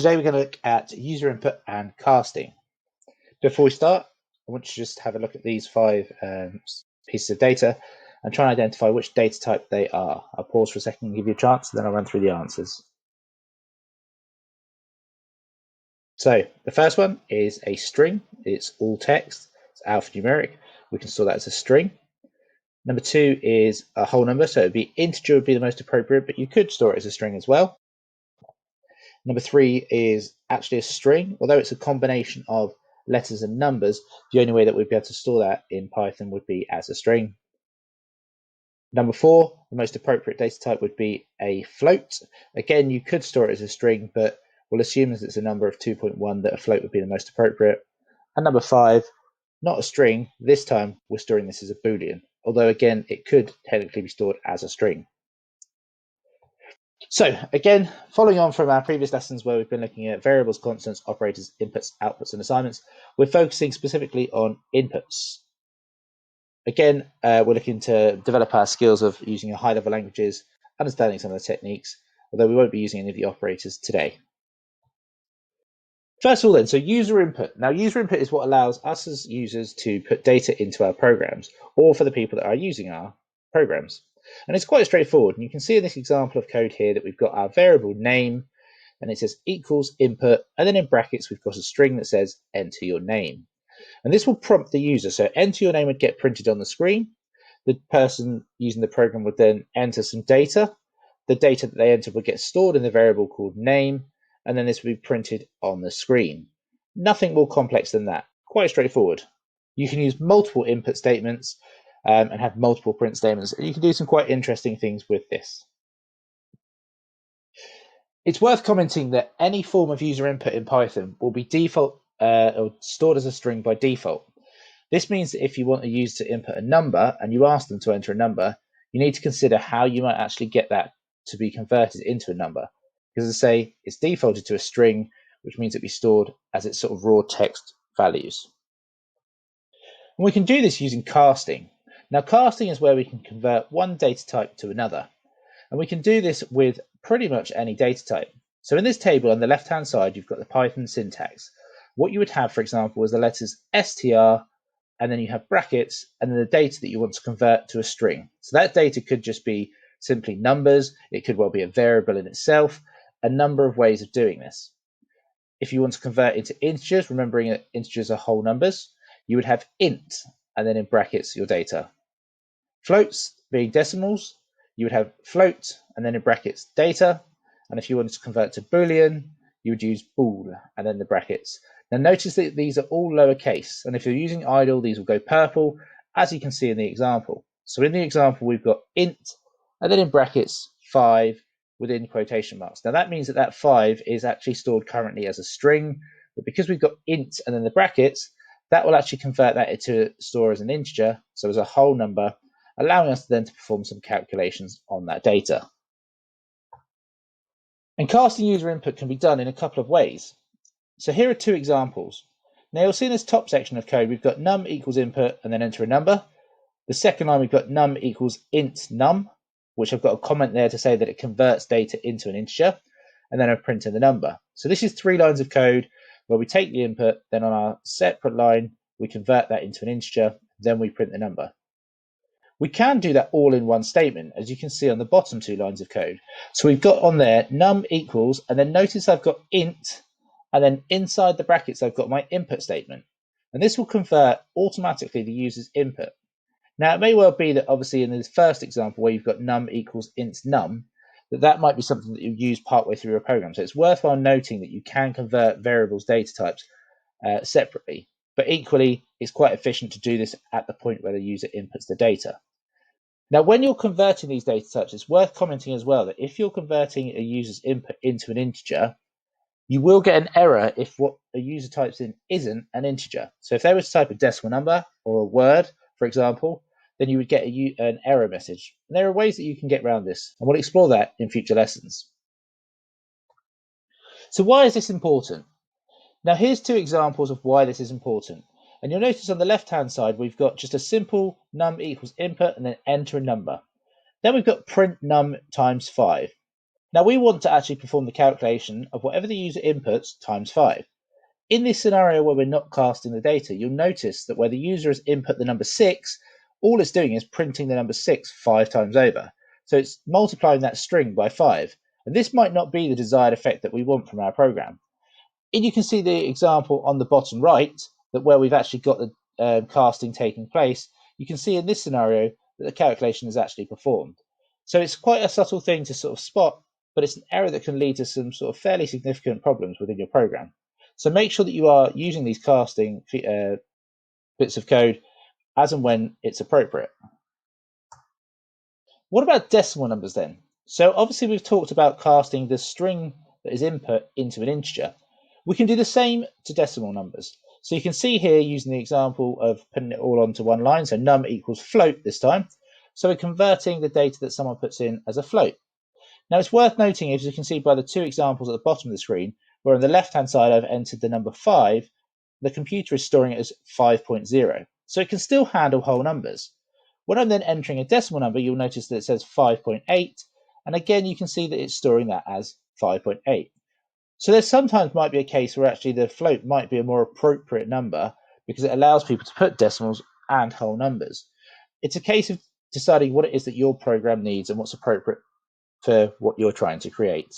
Today we're going to look at user input and casting. Before we start, I want you to just have a look at these five pieces of data and try and identify which data type they are. I'll pause for a second and give you a chance, and then I'll run through the answers. So the first one is a string. It's all text. It's alphanumeric. We can store that as a string. Number two is a whole number, so it'd be integer would be the most appropriate, but you could store it as a string as well. Number three is actually a string, although it's a combination of letters and numbers. The only way that we'd be able to store that in Python would be as a string. Number four, the most appropriate data type would be a float. Again, you could store it as a string, but we'll assume as it's a number of 2.1 that a float would be the most appropriate. And number five, not a string. This time we're storing this as a Boolean, although again, it could technically be stored as a string. So again, following on from our previous lessons where we've been looking at variables, constants, operators, inputs, outputs, and assignments, we're focusing specifically on inputs. Again, we're looking to develop our skills of using high-level languages, understanding some of the techniques, although we won't be using any of the operators today. First of all then, so user input. Now user input is what allows us as users to put data into our programs, or for the people that are using our programs. And it's quite straightforward. And you can see in this example of code here that we've got our variable name, and it says equals input, and then in brackets we've got a string that says enter your name. And this will prompt the user. So enter your name would get printed on the screen. The person using the program would then enter some data. The data that they enter would get stored in the variable called name, and then this will be printed on the screen. Nothing more complex than that. Quite straightforward. You can use multiple input statements and have multiple print statements, and you can do some quite interesting things with this. It's worth commenting that any form of user input in Python will be default or stored as a string by default. This means that if you want a user to input a number and you ask them to enter a number, you need to consider how you might actually get that to be converted into a number. Because as I say, it's defaulted to a string, which means it be stored as its sort of raw text values. And we can do this using casting. Now, casting is where we can convert one data type to another. And we can do this with pretty much any data type. So in this table on the left-hand side, you've got the Python syntax. What you would have, for example, is the letters str, and then you have brackets, and then the data that you want to convert to a string. So that data could just be simply numbers. It could well be a variable in itself, a number of ways of doing this. If you want to convert into integers, remembering that integers are whole numbers, you would have int, and then in brackets, your data. Floats being decimals, you would have float, and then in brackets, data. And if you wanted to convert to Boolean, you would use bool, and then the brackets. Now notice that these are all lowercase, and if you're using idle, these will go purple, as you can see in the example. So in the example, we've got int, and then in brackets, 5 within quotation marks. Now that means that that 5 is actually stored currently as a string, but because we've got int and then the brackets, that will actually convert that into store as an integer, so as a whole number, allowing us then to perform some calculations on that data. And casting user input can be done in a couple of ways. So here are two examples. Now you'll see in this top section of code, we've got num equals input and then enter a number. The second line, we've got num equals int num, which I've got a comment there to say that it converts data into an integer, and then I've printed the number. So this is 3 lines of code where we take the input, then on our separate line, we convert that into an integer, then we print the number. We can do that all in one statement, as you can see on the bottom 2 lines of code. So we've got on there num equals, and then notice I've got int, and then inside the brackets I've got my input statement. And this will convert automatically the user's input. Now it may well be that obviously in this first example where you've got num equals int num, that might be something that you use partway through your program. So it's worthwhile noting that you can convert variables data types separately, but equally it's quite efficient to do this at the point where the user inputs the data. Now, when you're converting these data types, it's worth commenting as well that if you're converting a user's input into an integer, you will get an error if what a user types in isn't an integer. So if they were to type a decimal number or a word, for example, then you would get an error message. And there are ways that you can get around this, and we'll explore that in future lessons. So why is this important? Now, here's 2 examples of why this is important. And you'll notice on the left-hand side, we've got just a simple num equals input and then enter a number. Then we've got print num times 5. Now we want to actually perform the calculation of whatever the user inputs times 5. In this scenario where we're not casting the data, you'll notice that where the user has input the number 6, all it's doing is printing the number 6 5 times over. So it's multiplying that string by 5. And this might not be the desired effect that we want from our program. And you can see the example on the bottom right, that where we've actually got the casting taking place, you can see in this scenario that the calculation is actually performed. So it's quite a subtle thing to sort of spot, but it's an error that can lead to some sort of fairly significant problems within your program. So make sure that you are using these casting bits of code as and when it's appropriate. What about decimal numbers then? So obviously we've talked about casting the string that is input into an integer. We can do the same to decimal numbers. So you can see here using the example of putting it all onto one line, so num equals float this time. So we're converting the data that someone puts in as a float. Now it's worth noting, as you can see by the two examples at the bottom of the screen, where on the left-hand side I've entered the number 5, the computer is storing it as 5.0. So it can still handle whole numbers. When I'm then entering a decimal number, you'll notice that it says 5.8, and again you can see that it's storing that as 5.8. So there sometimes might be a case where actually the float might be a more appropriate number because it allows people to put decimals and whole numbers. It's a case of deciding what it is that your program needs and what's appropriate for what you're trying to create.